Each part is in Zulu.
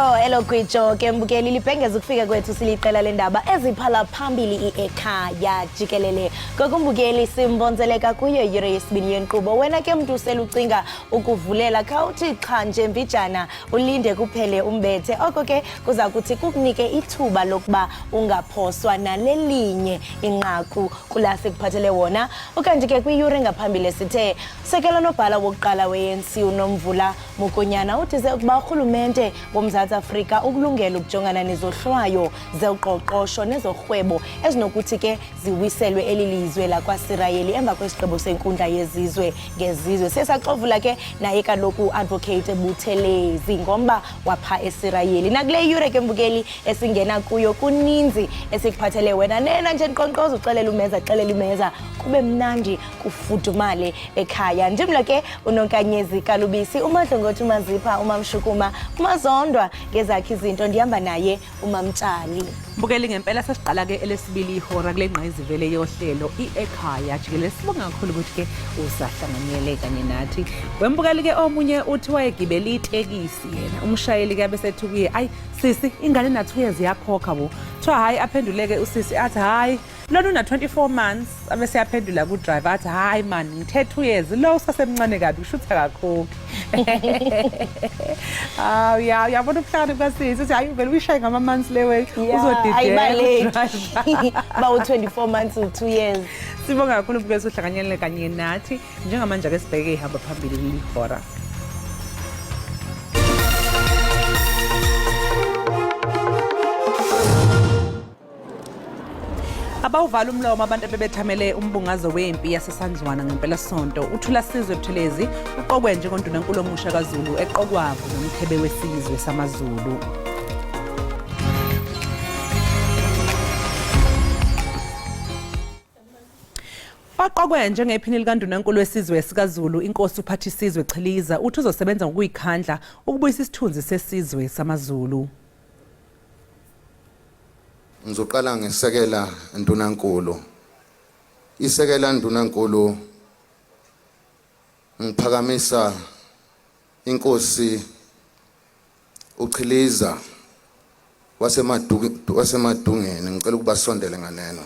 Elokwijo ke mbukeli libhengeza ukufika kwethu siliqela lendaba eziphala phambili ekhaya jikelele kokumbukeli simbonzeleka kuyo yire yesibini yenkqubo wena ke mntu selucinga ukuvulela khawuthi qha nje mbijana ulinde kuphele umbethe oko ke kuza kuthi kukunike ithuba lokuba ungaphoswa nalelinye inqaku kulase kuphathele wona ukanti ke kwiyure ngaphambili sithe sekela nobhala wokuqala we-ANC uNomvula Mokonyana uthize ukuba urhulumente woMzantsi Afrika ukulungela ukujongana nezohlwayo zeqoqosho nezorhwebo ezinokuthi ke ziwiselwe elilizwe lakwaSirayeli emva kwesigqibo senkundla yezizwe ngezizwe sesaxovula ke naye kaloku advocate Buthelezi ngomba wapha eSirayeli nakule yure ke mbukeli esingena kuyo kuninzi esikuphathele wena nena nje nqonqozo uxelela umeza kube mnandi kufudumale ekhaya ndimla ke unonkanyezi kalubisi umadlongothi umazipha umamshukuma umazondwa ngezakhe izinto ndihamba naye umamtshali mbukeli ngempela sesiqala ke elesibili ihora kule ngqayizivele yohlelo ekhaya jikele sibonga kakhulu ukuthi ke usahlanganyele kanye nathi wembukeli ke omunye uthi wayegibela itekisi yena umshayeli ke besethu kuye ayi sisi ingane na 2 years yakhokha bo kuthiwa hayi aphenduleke usisi athi hayi lona una 24 months abese yaphendula ku driver athi hayi man ngithe 2 years lo usasemncane kabi ushutha kakhokhi yabona ubuhlakani kasisi uthi hayi vele uyishaye ngama months lewe uzodideka ayibaleki ba u24 months u2 years sibonga kakhulu ukuthi uhlanganyele kanye nathi njengamanje ke sibheke ihamba phambili lihora abawuvala umlomo abantu abebethamele umbungazo wempi yasesanzwana ngempela sonto uthula sizwe Buthelezi uqokwe njengondunankulu omusha kaZulu eqokwavu nomthebe wesizwe samaZulu waqokwe njengephini likandunankulu wesizwe sikaZulu inkosi uphathisizwe Chiliza uthi uzosebenza ngokuyikhandla ukubuyisa isithunzi sesizwe samaZulu Ngizoqala ngesekela ndunankulu isekela ndunankulu ngiphakamisa inkosi uChiliza wasemadungeni ngicela ukubasondele nganeno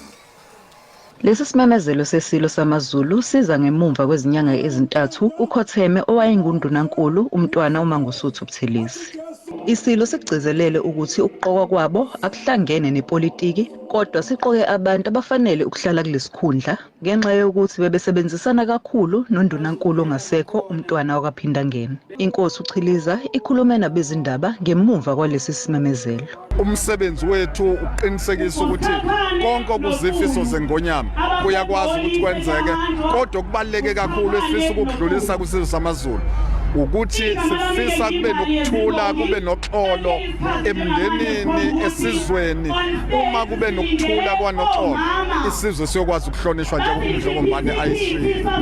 Lesi simemezelo sesilo samaZulu siza ngemumva kwezinyanga ezintathu uKhotheme owayengundunakulu umntwana uMangosuthu Buthelezi Isilo sigcizelele ukuthi ukuqokwa kwabo akuhlangene nepolitiki kodwa siqoke abantu abafanele ukuhlala kulesikhundla ngenxa yokuthi bebesebenzisana kakhulu nondunankulu ongasekho umntwana wakaphinda ngene inkosi uChiliza ikhulume nabezindaba ngemumva kwalesi simemezelo umsebenzi wethu uqinisekisa ukuthi konke okuzifiso zengonyama kuyakwazi ukuthi kwenzeke kodwa kubaleke kakhulu esifisa ukudlulisa kusizwe samaZulu ukuthi sifisa kube nokuthula kube noxolo emndenini esizweni uma kube nokuthula kwanoxolo isizwe siyokwazi ukuhlonishwa njengombane ayishilo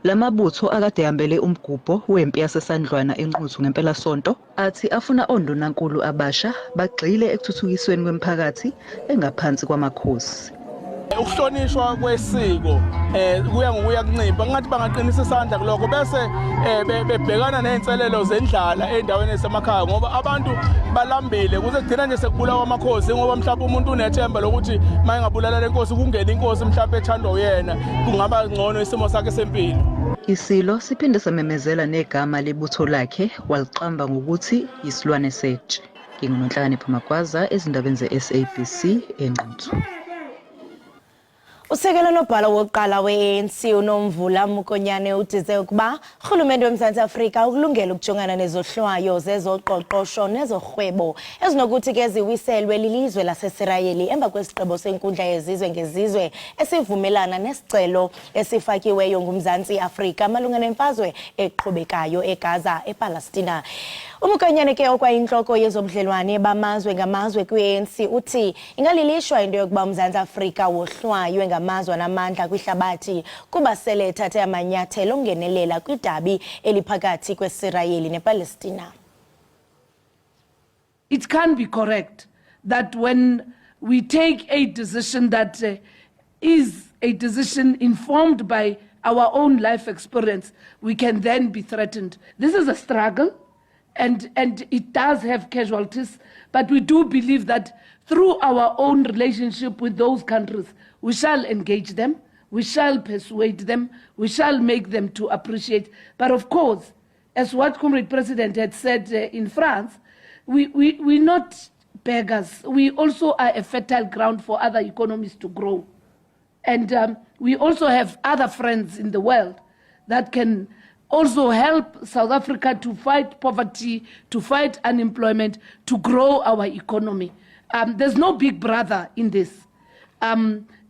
Lamabutho akade yambele umgubho wempi yasesandlwana enquthu ngempela sonto athi afuna ondunankulu abasha bagxile ekuthuthukisweni kwemphakathi engaphansi kwamakhosi ukuhlonishwa kwesiko kuya ngokuya kuncipha ngathi bangaqinisa isandla kuloko bese bebhekana nezinselelo zendlala endaweni esemakhaya ngoba abantu balambile kuze kugcina nje sekubulawa amakhosi ngoba mhlawumbe umuntu unethemba lokuthi maye ngabulala lenkosi kungena inkosi mhlawumbe ethandwa uyena kungaba ngcono isimo sakhe sempilo Isilo siphinde samemezela negama lebutho lakhe waliqamba ngokuthi isilwane setshe ngingunonhlakanipho Magwaza ezindabeni ze-SABC enquthu Usekela nobhala wokuqala we-ANC uNomvula Mokonyane uthize ukuba urhulumente woMzantsi Afrika ukulungela ukujongana nezohlwayo zezoqoqosho nezorhwebo ezinokuthi ke ziwiselwe lilizwe laseSirayeli emva kwesigqibo senkundla yezizwe ngezizwe esivumelana nesicelo esifakiweyo nguMzantsi Afrika malunga nemfazwe eqhubekayo eGaza ePalestina Umokonyane ke okwayinhloko yezobudlelwane bamazwe ngamazwe kwi-ANC uthi ingalilishwa into yokuba uMzantsi Afrika wohlwaywe ngamazwe namandla kwihlabathi kuba sele ethathe amanyathelo ongenelela kwidabi eliphakathi kweSirayeli nePalestina. It can be correct that when we take a decision that is a decision informed by our own life experience, we can then be threatened. This is a struggle. and it does have casualties, but we do believe that through our own relationship with those countries, we shall engage them, we shall persuade them, we shall make them to appreciate. But of course, as what Comrade President had said in France, we're not beggars. We also are a fertile ground for other economies to grow. And we also have other friends in the world that can also help South Africa to fight poverty, to fight unemployment, to grow our economy. There's no big brother in this.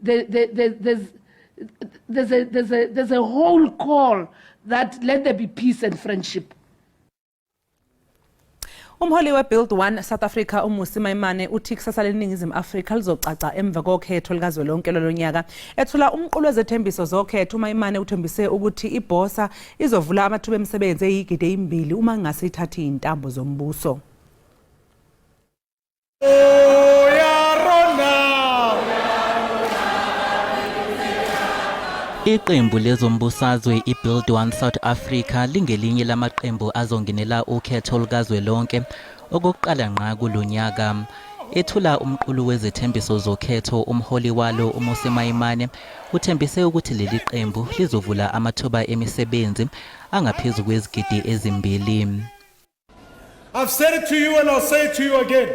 There's a whole call that let there be peace and friendship. Umholi we-Build One South Africa uMmusi Maimane uthi kusasa leningizimu Afrika lizocaca emva kokhetho likazwelonke lonyaka. Ethula umqulu wezethembiso zokhetho, uMaimane uthembise ukuthi iBhosa izovula amathuba emisebenzi eyigidi 2 uma ngase ithathe intambo zombuso. Iqembu lezombusazwe iBuild One South Africa lingelinye lamaqembu azongenela ukhetho likazwelonke okokuqala ngqa kulonyaka. Ethula umqulu wezethembiso zokhetho, umholi walo uMmusi Maimane uthembise ukuthi leli qembu lizovula amathuba emisebenzi angaphezulu kwezigidi 2. I've said it to you and I'll say it to you again.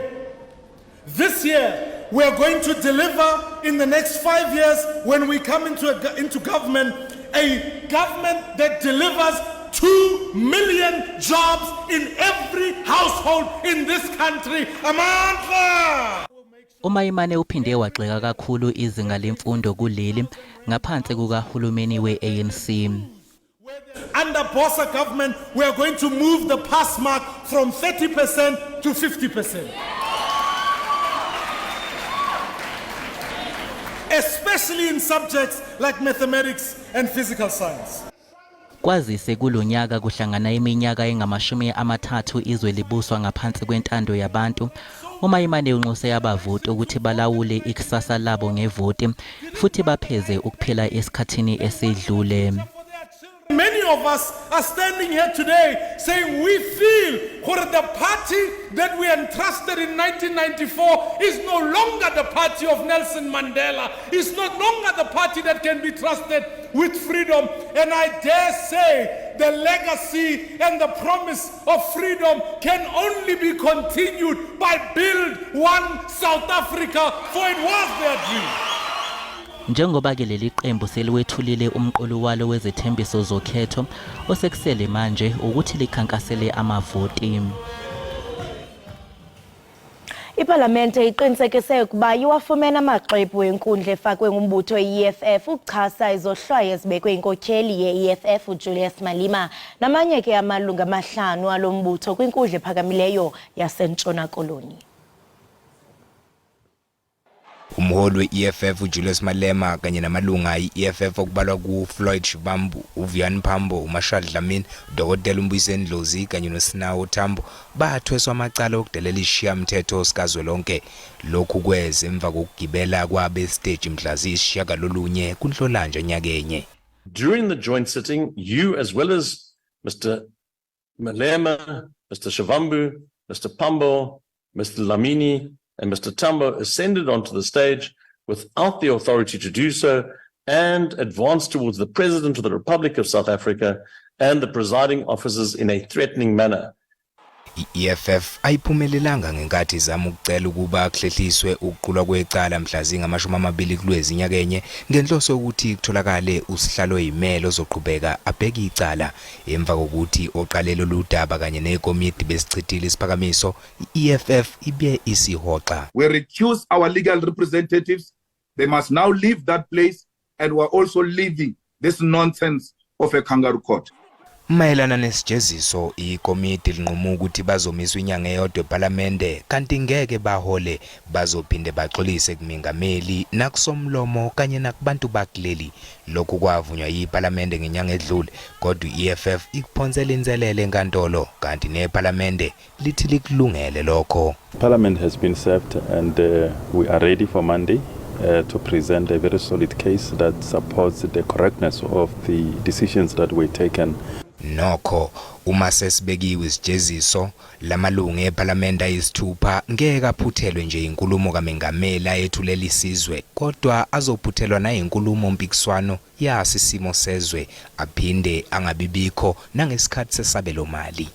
This year we are going to deliver in the next 5 years when we come into government, a government that delivers 2 million jobs in every household in this country. Amandla! uMaimane uphinde wagxeka kakhulu izinga lemfundo kuleli ngaphansi kukahulumeni we-ANC. Under Bosa government, we are going to move the pass mark from 30% to 50%. Especially in subjects like mathematics and physical science. Kwazise kulonyaka kuhlangana iminyaka engama-30 izwe libuswa ngaphansi kwentando yabantu. uMaimane unxuse abavoti ukuthi balawule ikusasa labo ngevoti futhi bapheze ukuphila esikhathini esidlule. Many of us are standing here today saying we feel that the party that we entrusted in 1994 is no longer the party of Nelson Mandela. It's no longer the party that can be trusted with freedom. And I dare say the legacy and the promise of freedom can only be continued by Build One South Africa, for it was their dream. Njengoba ke leli qembu seliwethulile umqulu walo wezethembiso zokhetho osekusele manje ukuthi likhankasele amavoti. Iparlamente iqinisekise ukuba iwafumene amaxwebhu enkundla efakwe ngumbutho i-EFF ukuchasa izohlwayo ezibekwe inkokheli ye-EFF uJulius Malema namanye ke amalungu amahlanu alo mbutho kwinkundla ephakamileyo yaseNtshona Koloni. Umholi we-EFF uJulius Malema kanye namalunga e-EFF okubalwa kuFloyd Shivambu, uVian Phambo, uMarshall Dlamini, uDokotela uMbuyiseni Dlozi kanye noSinawo Tambo bathweswa amacala okudelela isishayamthetho sikazwelonke. Lokhu kweze emva kokugibela kwabe stage mhla ziyisishiyagalolunye kuNhlolanja nyakenye. During the joint sitting, you as well as Mr. Malema, Mr. Shivambu, Mr. Phambo, Mr. Dlamini and Mr. Tambo ascended onto the stage without the authority to do so and advanced towards the President of the Republic of South Africa and the presiding officers in a threatening manner. I-EFF ayiphumelelanga ngenkathi izama ukucela ukuba kuhlehliswe ukuqulwa kwecala mhla zingama-20 kuLwezi nyakenye ngenhloso ukuthi kutholakale usihlalo oyimelo ozoqhubeka abheke icala emva kokuthi oqalelo ludaba kanye nekomiti besichithile isiphakamiso i-EFF ibe isihoxa. We recuse our legal representatives. They must now leave that place, and we're also leaving this nonsense of a kangaroo court. Mayelana nesijeziso ikomiti linquma ukuthi bazomiswa inyanga eyodwa eParliamente kanti ngeke bahole bazophinde baxolise kumingameli nakusomlomo kanye nakubantu bakuleli. Lokhu kwavunywa yiParliamente ngenyanga edlule kodwa iEFF ikuphonsela inselele enkantolo kanti neParliamente lithi likulungele lokho. Parliament has been served and we are ready for Monday to present a very solid case that supports the correctness of the decisions that were taken. Nokho Uma sesibekiwe isijeziso lamalungu eParliament ayisithupha ngeke aphuthelwe nje inkulumo kaMengameli ayethulela isizwe kodwa azophuthelwa na inkulumo mpikiswano yasisimo sezwe aphinde angabibikho nangesikhathi sesabelo mali.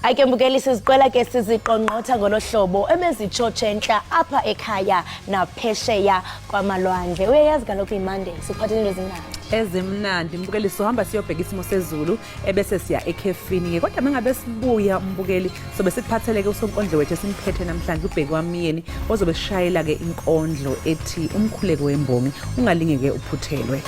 Ake mbukeli siziqwela ke siziqonqotha ngolohlobo ebezitshotshenhla apha ekhaya naphesheya kwamalwandle. Uyayazi kaloku iMonday siphathele into ezimnandi mbukeli sohamba siyobheka isimo sezulu ebese siya ekhefini kodwa mengabe sibuya mbukeli sobe sikuphatheleke usonkondlo wethu esimphethe namhlanje ubheki wamiyeni ozobe sishayela ke inkondlo ethi umkhuleko wembongi ungalingeke uphuthelwe.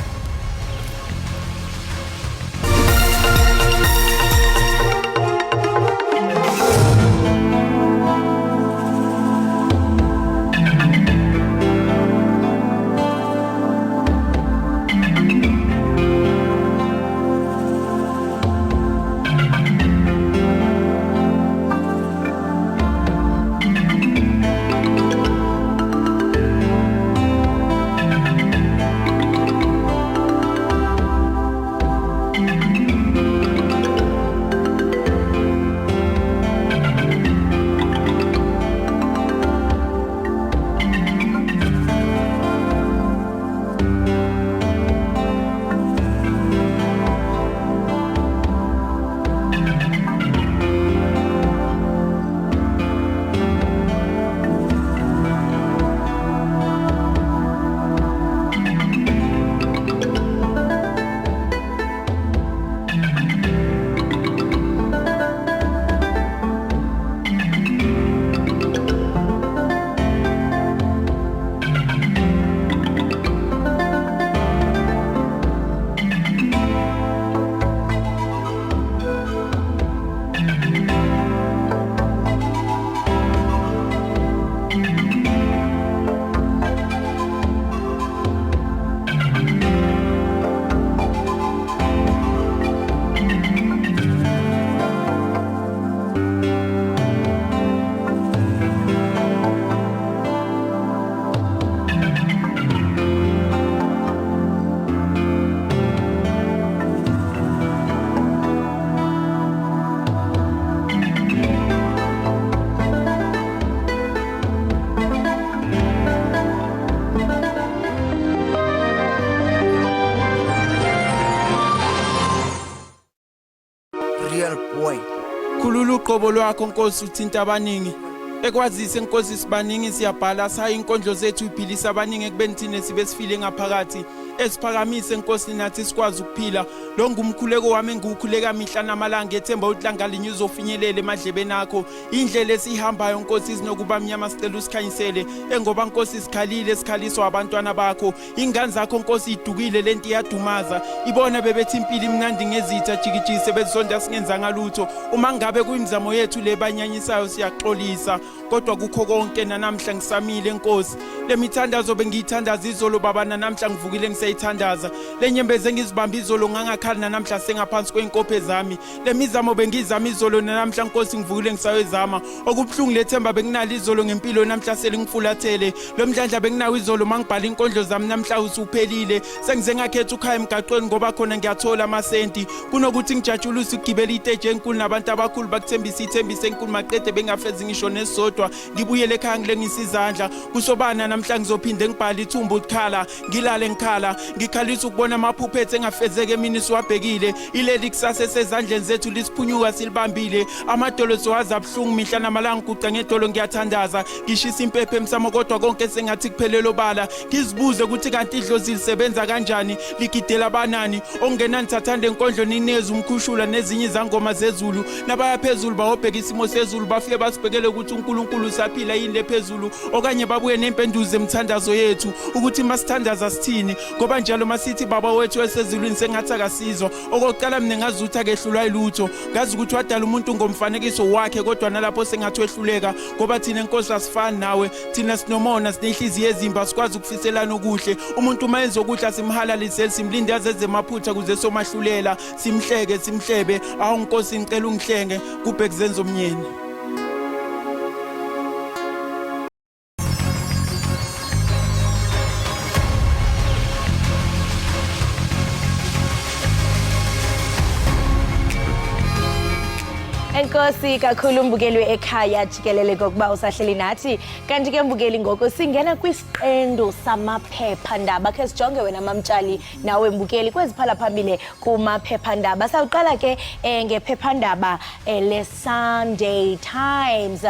Khulula uqobo lwakho Nkosi uthinta abaningi ekwazise Nkosi sibaningi siyabhala sayi inkondlo zethu iphilisa abaningi ekubeni thina sibe sifile ngaphakathi esiphakamise Nkosi nathi sikwazi ukuphila lo ngumkhuleko wami engukhuleka mihla namalanga ethemba uhlanga linye uzofinyelela emadlebeni akho indlela esihambayo Nkosi izinokuba mnyama sicela usikhanyisele engoba Nkosi sikhalile sikhaliswa abantwana bakho ingane zakho Nkosi idukile lento iyadumaza ibona bebethi impilo imnandi ngezitha jikijise bezonda singenzanga lutho uma ngabe kuyimizamo yethu lebanyanyisayo siyaxolisa kodwa kukho konke namhla ngisamile Nkosi lemithandazo bengiyithandaza izolo baba namhla ngivukile ngisayithandaza lenyembeze engizibamba izolo ngangakhala namhla sengaphansi kwenkophe zami lemizamo bengizama izolo namhla Nkosi ngivukile ngisayezama okubhlungu lethemba benginalo izolo ngempilo namhla selingifulathele lo mdlandla benginawo izolo mangibhala inkondlo zami namhla usuphelile sengize ngakhetha ukhaya emgaqweni ngoba khona ngiyathola amasenti kunokuthi ngijatshuluse ukugibela iteje enkulu nabantu abakhulu bakuthembisa ithembise enkulu maqede bengafezi ngisho nesodwa ngibuyele ekhaya ngilengisa izandla kusobana namhla ngizophinde ngibhala ithumbu ukukhala ngilale ngikhala ngikhalisa ukubona amaphuphethe engafezeke emini siwabhekile ileli kusasa sezandleni zethu lisiphunyuka silibambile amadolo siwaza abhlungu mihla namalanga kuca ngedolo ngiyathandaza ngishisa impepho emsamo kodwa konke sengathi kuphelelo obala ngizibuze ukuthi kanti idlozi lisebenza kanjani ligidela abanani ongenani thathande enkondlo ninezi umkhushula nezinye izangoma zezulu nabaya phezulu bawobheka isimo sezulu bafike basibhekele ukuthi uNkulunkulu usaphila yini lephezulu okanye babuye nempenduzo emthandazo yethu ukuthi masithandaza sithini ngoba njalo masithi baba wethu esezulwini sengathi akasizwa okokuqala mina ngazuthi akehlulwa ilutho ngazi ukuthi wadala umuntu ngomfanekiso wakhe kodwa nalapho sengathi wehluleka ngoba thina Nkosi asifani nawe thina sinomona sinehliziyo ezimba sikwazi ukufiselana okuhle umuntu mayenza okuhle simhalalise simlinde azeze maphutha kuze somahlulela simhleke simhlebe awu Nkosi ngicela ungihlenge kubhekuzenza umnyeni. Enkosi kakhulu mbukeli ekhaya jikelele kokuba usahleli nathi. Kanti ke mbukeli ngoko singena kwisiqendu samaphepha ndaba ke sijonge wena mamtshali nawe mbukeli kweziphala phambili kumaphepha ndaba. Sawuqala ke ngephepha ndaba le Sunday Times.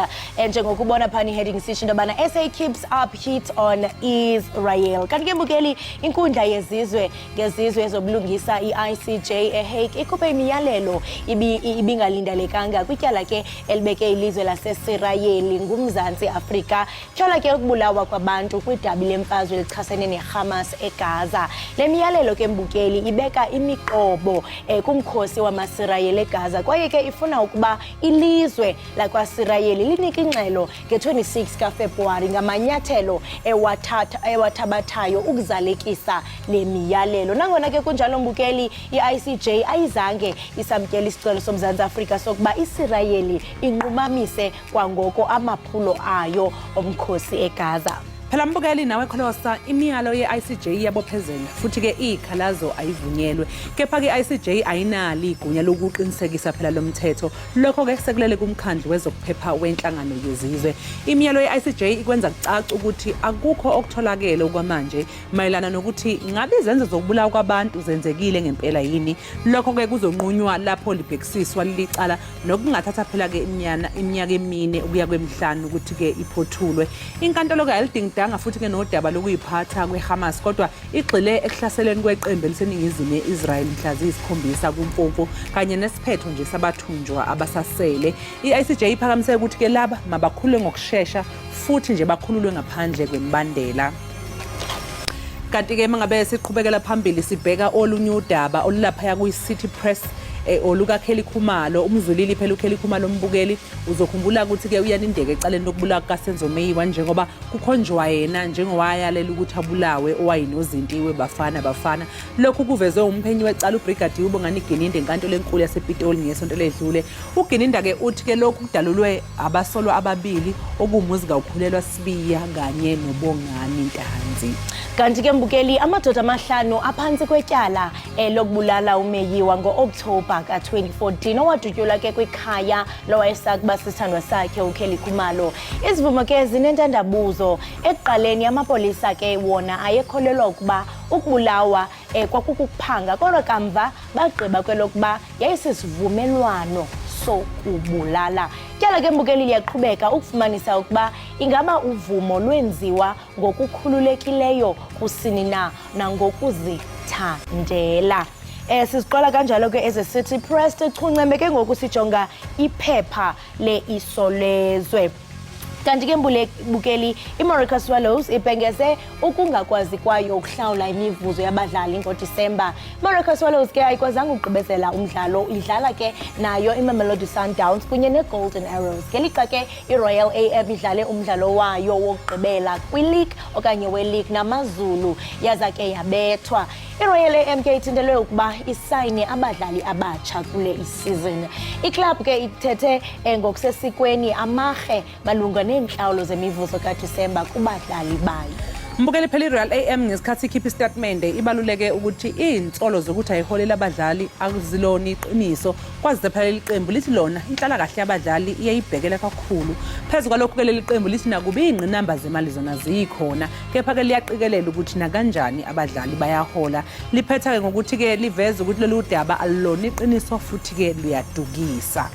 Njengokubona phani heading sisho ndabana SA keeps up heat on Israel. Kanti ke mbukeli inkundla yezizwe ngezizwe ezobulungisa iICJ eHague ikhuphe imiyalelo ibingalindelekanga kwityala ke elibeke ilizwe laseSirayeli ngumzantsi Afrika tyhola ke ukubulawa kwabantu kwidabi lemfazwe elichasene neHamas eGaza. Le miyalelo ke mbukeli ibeka imiqobo kumkhosi wamaSirayeli eGaza kwaye ke ifuna ukuba ilizwe lakwaSirayeli linike ingxelo nge-26 kaFebruwari ngamanyathelo ewathabathayo ukuzalekisa le miyalelo. Nangona ke kunjalo mbukeli iICJ ayizange isamkela isicelo somzantsi Afrika sokuba iSirayeli inqumamise kwangoko amaphulo ayo omkhosi eGaza. Phela mbukeli nawe kholosa imiyalo yeICJ yabophezela futhi ke ikhalazo ayivunyelwe kepha ke iICJ ayinali igunya lokuqinisekisa phela lomthetho lokho ke sekulele kumkhandlu wezokuphepha wenhlangano yezizwe. Imiyalo yeICJ ikwenza kucaca ukuthi akukho okutholakele okwamanje mayelana nokuthi ngabe izenzo zokubulawa kwabantu zenzekile ngempela yini. Lokho ke kuzonqunywa lapho libhekisiswa lilicala nokungathatha phela ke iminyaka emine ukuya kwemihlanu ukuthi ke iphothulwe. Inkantolo ke ayidinga futhi ke nodaba lokuyiphatha kweHamas kodwa igxile ekuhlaseleni kweqembu eliseningizimu yeIsrael mhla ziyisikhombisa kuMfumfu kanye nesiphetho nje sabathunjwa abasasele. iICJ iphakamise ukuthi ke laba mabakhulwe ngokusheshsha futhi nje bakhululwe ngaphandle kwembandela. Kanti ke mangabe siqhubekela phambili sibheka olunye udaba olulapha kuyiCity Press oluka Kelly Khumalo umzulili phela uKelly Khumalo mbukeli uzokhumbula ukuthi ke uyanindeke ecaleni lokubulawa kaSenzo Meyiwa njengoba kukhonjwa yena njengowayalela ukuthi abulawe owayinozintiwe bafana lokhu kuvezwe umphenyi wecala uBrigadier uBongani Gininde enkantolo enkulu yasePitoli ngesonto ledlule. uGininda ke uthi ke lokhu kudalulwe abasolwa ababili okumuzi kaUkhulelwa Sibiya kanye noBongani Ntanzi. Kanti ke mbukeli amadoda amahlanu aphansi kwetyala lokubulala uMeyiwa ngo-October ka-2014 owadutyulwa ke kwikhaya lowayesakuba sithandwa sakhe uKelly Khumalo. Izivumo ke zinentandabuzo. Ekuqaleni amapolisa ke wona ayekholelwa ukuba ukubulawa kwakukuphanga kodwa kamva bagqiba kwelokuba yayisisivumelwano sokubulala. Tyala ke mbukeli liyaqhubeka ukufumanisa ukuba ingaba uvumo lwenziwa ngokukhululekileyo kusini na nangokuzithandela. Siziqala kanjalo ke ezeCity Press chunchemeke ngokusijonga iphepha leIsolezwe. Kanti ke mbukeli iMorica Swallows ibhengeze ukungakwazi kwayo ukuhlawula imivuzo yabadlali ngoDisemba. Morica Swallows ke ayikwazanga ukugqibezela umdlalo idlala ke nayo iMamelodi Sundowns kunye neGolden Arrows. Ngelixa ke iRoyal AM idlale umdlalo wayo wokugqibela kwileague okanye weLeague namaZulu yaza ke yabethwa. iRoyal AM ke ithintelwe ukuba isayine abadlali abatsha kule isizini. Iclub ke ithethe ngokusesikweni amarhe malunga neenhlawulo zemivuzo kaDisemba kubadlali bayo. Mbukeli phela iRoyal AM ngesikhathi ikhipha istatement ibaluleke ukuthi izinsolo zokuthi ayiholela abadlali akuzilona iqiniso kwazi phela iqembu lithi lona inhlala kahle yabadlali iyayibhekela kakhulu. Phezulu kwalokho ke leli qembu lithi nakuba ingqinamba zemali zona zikhona kepha ke liyaqikelela ukuthi na kanjani abadlali bayahola. Liphetha ke ngokuthi ke liveza ukuthi lolu daba alilona iqiniso futhi ke luyadukisa.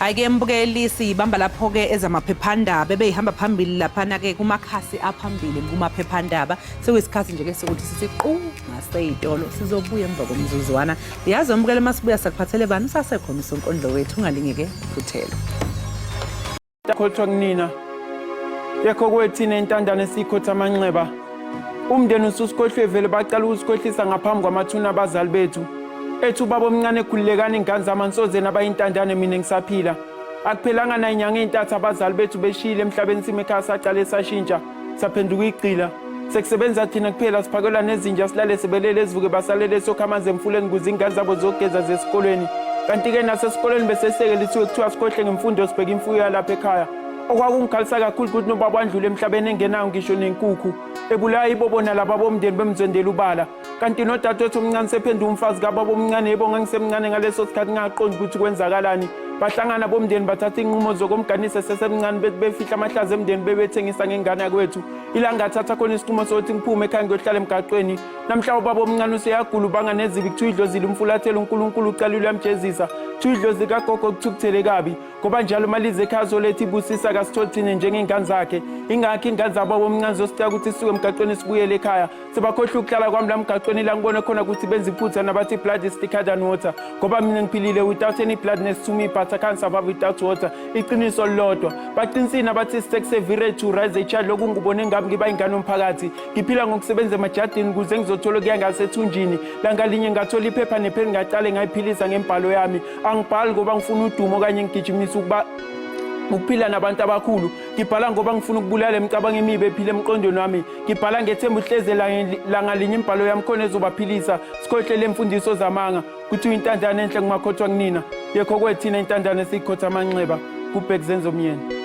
Ayike mbukeli sibamba lapho ke ezamaphephandaba bebehamba phambili laphana ke kumakhasi aphambili kumaphephandaba sekuyisikhathi nje ke sokuthi sisiqu ngaseyitolo sizobuya emva komzuzwana. Uyazi mbukeli masibuya sakuphathele bani usasekhona usonkondlo wethu ungalingeke ukhuthelo. Takholthwa kunina yekho kwethina intandane sikhotha amanxeba umndeni ususikhohlwe vele bacala ukusikhohlisa ngaphambi kwamathuna abazali bethu. Ethu baba omncane ekhululekana ingane zamansoze nabayintandane mina ngisaphila akuphelanga na inyanga ezintathu abazali bethu beshile emhlabeni sime ekhaya saqale sashintsha saphenduka igqila sekusebenza thina kuphela siphakelwa nezinja silale sebelele sivuke basalele sokha amanzi emfuleni kuze ingane zabo zogeza zesikolweni kanti ke nasesikolweni beseseke lithiwe kuthiwa sikhohle ngemfundo sibheka imfuyo lapha ekhaya okwakungikhalisa kakhulu ukuthi nobaba wandlula emhlabeni engenayo ngisho nenkukhu ebulaya ibobona laba bomndeni bemzondela ubala kanti nodadewethu omncane sephendwe umfazi kababa omncane yebo ngangisemncane ngaleso sikhathi ngaqondi ukuthi kwenzakalani bahlangana bomndeni bathatha inqumo zokumganisa sesemncane bethi befihla amahlazi emndeni bebethengisa ngengane yakwethu ilanga thatha khona isinqumo sokuthi ngiphume ekhaya ngiyohlala emgaqweni namhla ubaba omncane useyagula ubanga nezibi kuthiwa idlozile umfulathela uNkulunkulu ucalile uyamjezisa kuthiwa idlozi kagogo kuthukuthele kabi ngoba njalo malize ekhaya zoletha ibusisa kasithole thina njengey'ngane zakhe ingakho iy'ngane zabo omncane zosicela ukuthi sisuke emgaqweni sibuyele ekhaya sebakhohlwa ukuhlala kwami la mgaqweni la ngibone khona ukuthi benza iphutha nabathi blood is thicker than water ngoba mina ngiphilile without any bloodness to me but I can't survive without water iqiniso lodwa baqinisile abathi sisekusevirate to rise a child lokhu ngibone ngabi ngiba ingane yomphakathi ngiphila ngokusebenza emajardini ukuze ngizothola okuya ngasethunjini la ngalinye ngathola iphepha nepheni ngaqale ngayiphilisa ngembhalo yami angibhali ngoba ngifuna udumo okanye ngigijimisa ukuphila nabantu abakhulu ngibhala ngoba ngifuna ukubulala imicabango emibi ephile emqondweni wami ngibhala ngethemba uhleze la ngalinye imbhalo yami khona ezobaphilisa sikhohlele imfundiso zamanga kuthiwa intandane enhle ngumakhothwa kunina yekho kwethina intandane esiyikhotha amanxeba kubheki zenzo myeni